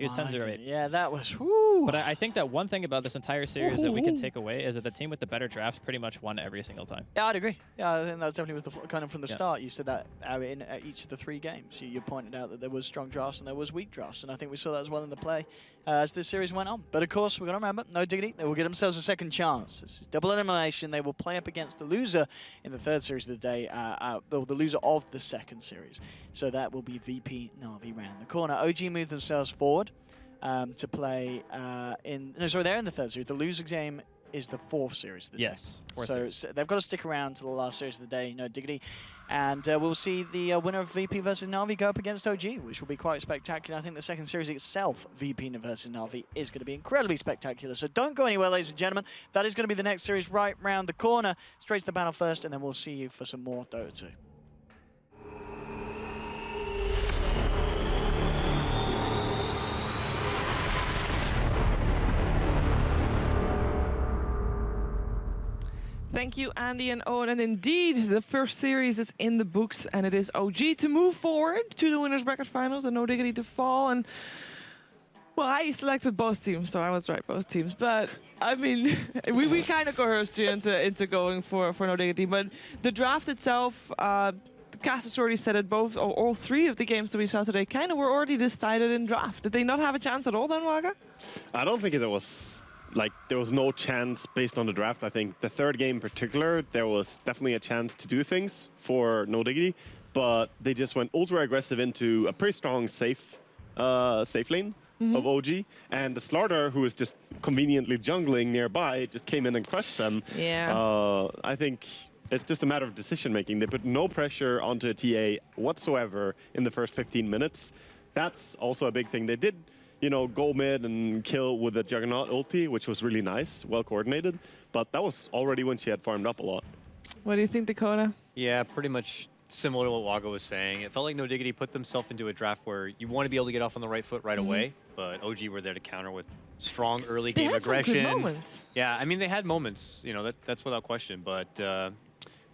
He was 10-0-8. Yeah, that was... Whoo. But I think that one thing about this entire series that we can take away is that the team with the better drafts pretty much won every single time. Yeah, I'd agree. Yeah, I think that definitely was the kind of from the start. You said that in each of the 3 games. You pointed out that there was strong drafts and there was weak drafts, and I think we saw that as well in the play as this series went on. But of course, we've got to remember, no Diggity. They will get themselves a second chance. This is double elimination. They will play up against the loser in the 3rd series of the day, well, the loser of the 2nd series. So that will be VP Na'Vi round the corner. OG moved themselves forward to play they're in the 3rd series. The loser game is the 4th series of the day. So they've got to stick around to the last series of the day, no Diggity. And we'll see the winner of VP versus Na'Vi go up against OG, which will be quite spectacular. I think the 2nd series itself, VP versus Na'Vi, is going to be incredibly spectacular. So don't go anywhere, ladies and gentlemen. That is going to be the next series right round the corner. Straight to the battle first, and then we'll see you for some more Dota 2. Thank you, Andy and Owen. And indeed, the 1st series is in the books, and it is OG to move forward to the winners bracket finals and no Diggity to fall. And well, I selected both teams, so I was right, both teams. But I mean, we kind of coerced you into going for no Diggity. But the draft itself, the cast has already said it. Both, or all 3 of the games that we saw today, kind of were already decided in draft. Did they not have a chance at all, then, Waka? I don't think it was. There was no chance based on the draft. I think the 3rd game in particular, there was definitely a chance to do things for no Diggity, but they just went ultra aggressive into a pretty strong safe lane of OG, and the Slardar, who was just conveniently jungling nearby, just came in and crushed them. Yeah. I think it's just a matter of decision making. They put no pressure onto a TA whatsoever in the first 15 minutes. That's also a big thing. They did, go mid and kill with the Juggernaut ulti, which was really nice, well coordinated. But that was already when she had farmed up a lot. What do you think, Dakota? Yeah, pretty much similar to what Waga was saying. It felt like no Diggity put themselves into a draft where you want to be able to get off on the right foot right away, but OG were there to counter with strong early game aggression. Some good moments. Yeah, I mean, they had moments, that's without question, but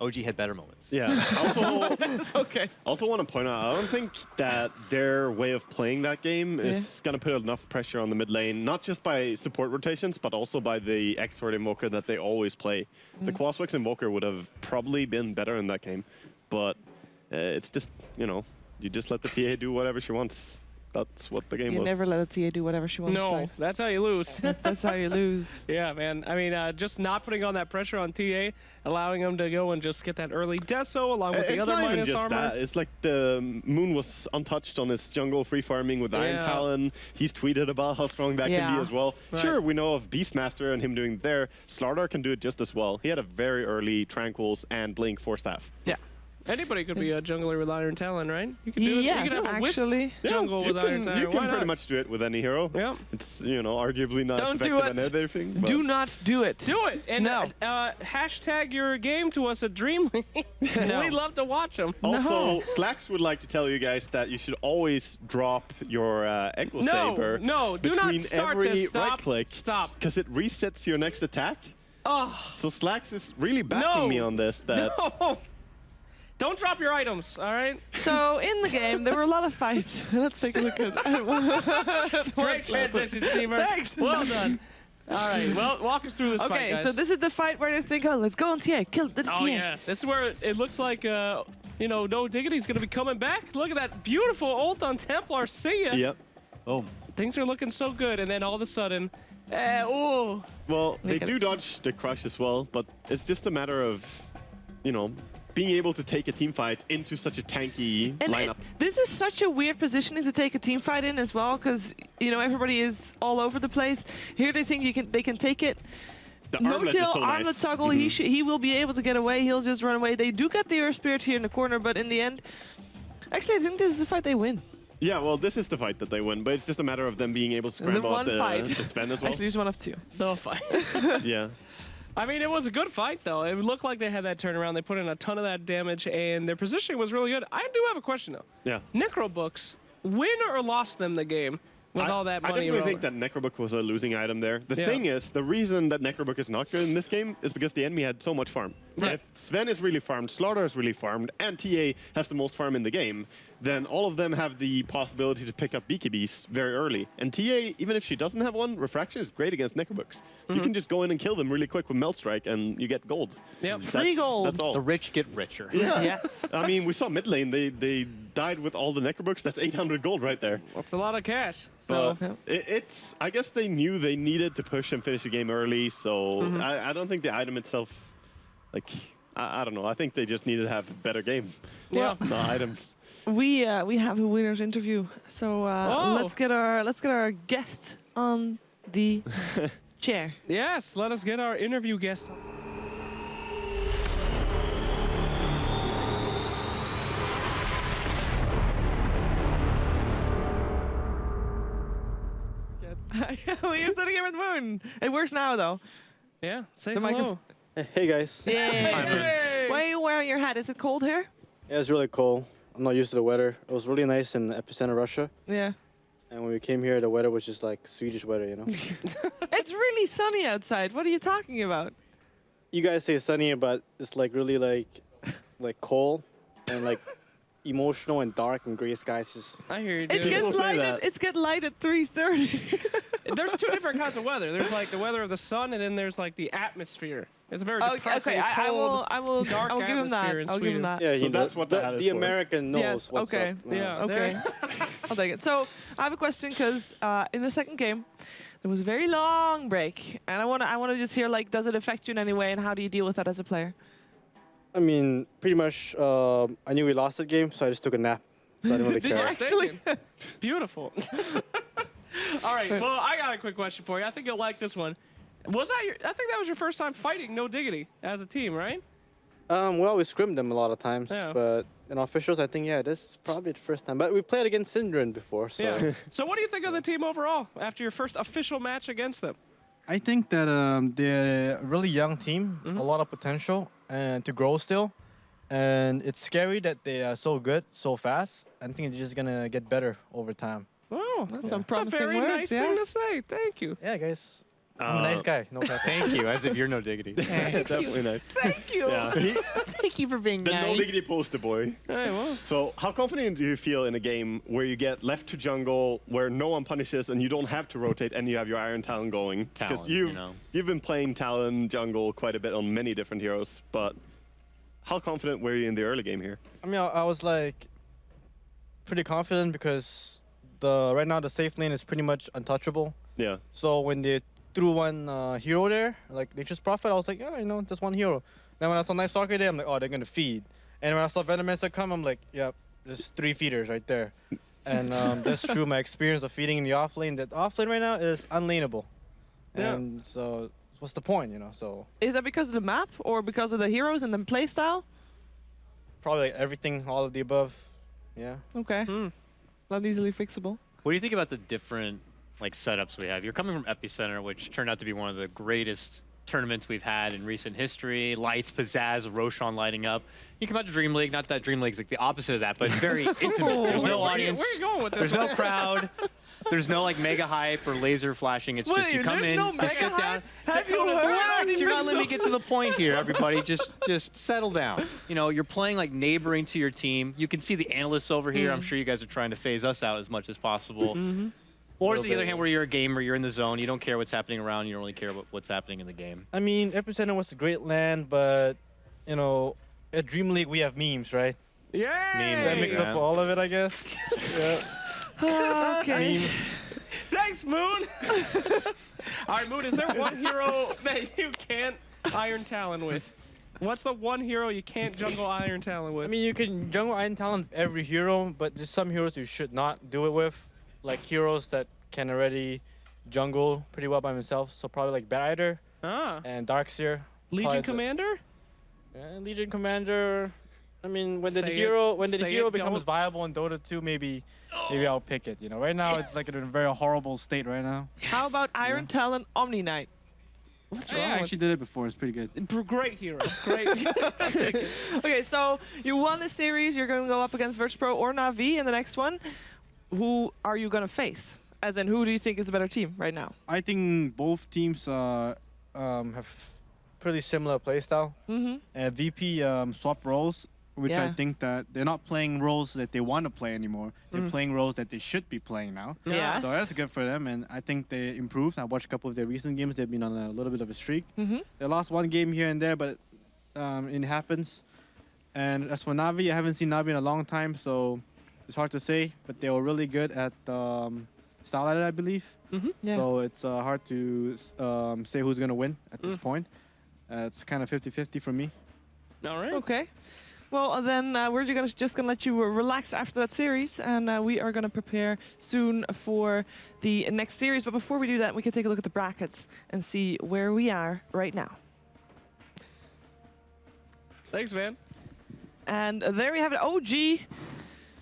OG had better moments. Yeah. Also, okay. Also want to point out, I don't think that their way of playing that game is going to put enough pressure on the mid lane, not just by support rotations, but also by the X-Sword Invoker that they always play. The Quaswex Invoker would have probably been better in that game, but it's just, you just let the TA do whatever she wants. That's what the game was. You never let a TA do whatever she wants. No, that's how you lose. That's how you lose. Yeah, man. I mean, just not putting on that pressure on TA, allowing them to go and just get that early deso along with the other minus armor. That. It's like the Moon was untouched on his jungle free farming with Iron Talon. He's tweeted about how strong that can be as well. Right. Sure, we know of Beastmaster and him doing it there. Slardar can do it just as well. He had a very early Tranquils and Blink 4 staff. Yeah. Anybody could be a jungler with Iron Talon, right? You can do it. Yes, you can have a Wisp jungle with Iron Talon. You can pretty much do it with any hero. Yeah. It's, arguably not as effective as everything. Do not do it. Do it. And hashtag your game to us at DreamLeague. We'd love to watch them. Also, Slacks would like to tell you guys that you should always drop your Echo Saber. No, do not start this. Stop. Right click. Stop. Because it resets your next attack. Oh. So Slacks is really backing me on this. No. Don't drop your items, all right? So, in the game, there were a lot of fights. Let's take a look at Great transition, Seamer. Thanks. Well done. All right, well, walk us through this fight, guys. Okay, so this is the fight where they think, let's go on TA, kill the TA. Oh, yeah. This is where it looks like, no Diggity's going to be coming back. Look at that beautiful ult on Templar. See ya. Yep. Oh. Things are looking so good, and then all of a sudden, oh. Well, they do dodge the crush as well, but it's just a matter of, being able to take a team fight into such a tanky lineup. This is such a weird positioning to take a team fight in as well, because everybody is all over the place. Here they think they can take it. The armlet is so armlet nice. toggle. He will be able to get away. He'll just run away. They do get the Earth Spirit here in the corner, but in the end, actually I think this is the fight they win. Yeah, well, this is the fight that they win, but it's just a matter of them being able to scramble out the Sven as well. Actually, there's one of two. The fight. Yeah. I mean, it was a good fight, though. It looked like they had that turnaround. They put in a ton of that damage, and their positioning was really good. I do have a question, though. Yeah. Necrobooks, win or lost them the game with all that money? I definitely think that Necrobook was a losing item there. The thing is, the reason that Necrobook is not good in this game is because the enemy had so much farm. Right. If Sven is really farmed, Slaughter is really farmed, and TA has the most farm in the game, then all of them have the possibility to pick up BKBs very early. And TA, even if she doesn't have one, Refraction is great against Necrobooks. You can just go in and kill them really quick with Melt Strike, and you get gold. Yep. Free gold. That's all. The rich get richer. Yeah. Yes. I mean, we saw mid lane. They died with all the Necrobooks. That's 800 gold right there. That's a lot of cash. So But it's. I guess they knew they needed to push and finish the game early. So I don't think the item itself, like, I don't know. I think they just needed to have a better game. yeah. The items. We have a winner's interview. So Oh. let's get our guest on the chair. Yes, let us get our interview guest. We're sitting here with Moon. It works now though. Yeah, say The hello. microphone- Hey guys. Yay! Why are you wearing your hat? Is it cold here? Yeah, it's really cold. I'm not used to the weather. It was really nice in epicenter Russia, Yeah. and when we came here, the weather was just like Swedish weather, you know. It's really sunny outside. What are you talking about? You guys say sunny, but it's like really like cold and like emotional and dark and gray skies. Just I hear you, It dude. gets say light. that. It's get light at 3:30. There's two different kinds of weather. There's like the weather of the sun, and then there's like the atmosphere. It's a very depressing, I cold. will dark give him that. atmosphere in I'll give him Sweden. that. yeah, So you know, that's what the hat is the for. American knows Yes, what's okay. up. Yeah. Okay, I'll take it. So I have a question because in the second game there was a very long break, and I wanna just hear like, does it affect you in any way, and how do you deal with that as a player? I mean, pretty much. I knew we lost the game, so I just took a nap. So I didn't really Did you care. Actually- Beautiful. All right. Well, I got a quick question for you. I think you'll like this one. I think that was your first time fighting No Diggity as a team, right? Well, we scrimmed them a lot of times, Yeah. but in officials, I think this is probably the first time. But we played against Syndrome before, so. Yeah. So what do you think of the team overall after your first official match against them? I think that they're a really young team, a lot of potential, and to grow still. And it's scary that they are so good so fast. I think they're just gonna get better over time. Oh, That's some a promising very words. nice thing to say. Thank you. Yeah, guys. I'm a nice guy. No cap. Thank you, as if you're no diggity. Definitely nice. Thank you. Yeah. Thank you for being The no diggity poster boy. Hey, well, So, how confident do you feel in a game where you get left to jungle, where no one punishes, and you don't have to rotate, and you have your Iron Talon going? Talon, you've been playing Talon jungle quite a bit on many different heroes, but how confident were you in the early game here? I mean, I was like pretty confident because right now the safe lane is pretty much untouchable. Yeah. So when they threw one hero there, like Nature's Prophet, I was like, yeah, just one hero. Then when I saw Night Stalker there, I'm like, oh, they're gonna feed. And when I saw Venomancer come, I'm like, yep, there's 3 feeders right there. And that's true. My experience of feeding in the off lane, that off lane right now is unlaneable. Yeah. And so what's the point, you know? So Is that because of the map or because of the heroes and the playstyle? probably like everything, all of the above. Yeah. Okay. Not easily fixable. What do you think about the different setups we have? You're coming from Epicenter, which turned out to be one of the greatest tournaments we've had in recent history. Lights, pizzazz, Roshan lighting up. You come out to DreamLeague, not that DreamLeague's like the opposite of that, but it's very intimate. There's no audience. Where are you going with this? There's no crowd. There's no mega hype or laser flashing. It's just you come there's in, no you mega sit down. hype? Have you Dakota's heard? Relax, you're not letting me get to the point here, everybody. Just settle down. You know, you're playing like neighboring to your team. You can see the analysts over here. I'm sure you guys are trying to phase us out as much as possible. Or it's the other hand where you're a gamer, you're in the zone, you don't care what's happening around, you don't really care about what's happening in the game. I mean, Epicenter was a great land, but, you know, at DreamLeague we have memes, right? Yeah. That makes up for all of it, I guess. Yeah. Okay. Memes. Thanks, Moon. All right, Moon, is there one hero that you can't Iron Talon with? What's the one hero you can't jungle Iron Talon with? I mean, you can jungle Iron Talon with every hero, but there's some heroes you should not do it with. Like heroes that can already jungle pretty well by themselves. So probably like Batider and Darkseer. Legion Probably Commander? Yeah, Legion Commander. I mean, when the Say hero it, becomes don't. viable in Dota 2, maybe I'll pick it. You know, right now it's like in a very horrible state right now. How about Iron Talon Omni Knight? What's I wrong with actually did it before. It's pretty good. Great hero. Great. Okay, so you won the series. You're going to go up against Virtupro or Na'Vi in the next one. Who are you going to face? As in, who do you think is a better team right now? I think both teams have pretty similar playstyle. VP swap roles, which I Yeah. think that they're not playing roles that they want to play anymore. They're playing roles that they should be playing now. Yeah. So that's good for them, and I think they improved. I watched a couple of their recent games. They've been on a little bit of a streak. They lost one game here and there, but it happens. And as for Navi, I haven't seen Navi in a long time, so it's hard to say. But they were really good at Starlight, I believe. Yeah. So it's hard to say who's going to win at this point. It's kind of 50-50 for me. All right. Okay. Well, then we're just gonna let you relax after that series, and we are gonna prepare soon for the next series. But before we do that, we can take a look at the brackets and see where we are right now. Thanks, man. And there we have it. OG.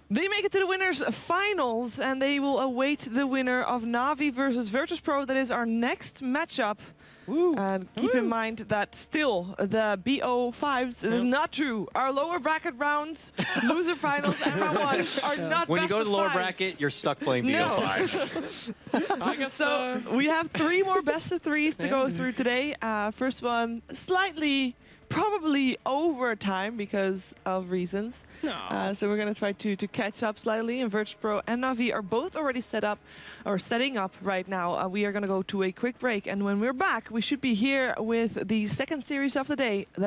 They make it to the winners' finals, and they will await the winner of Navi versus Virtus.pro. That is our next matchup. And keep in mind that still the BO5s, it is not true. Our lower bracket rounds, loser finals, and round 1 are not When you best go to of the lower fives. bracket, you're stuck playing No. BO5. I guess So we have 3 more best of 3s to go through today. First one, slightly, probably overtime because of reasons. No. So we're going to try to catch up slightly. And Virtus.pro and Navi are both already set up or setting up right now. We are going to go to a quick break. And when we're back, we should be here with the second series of the day.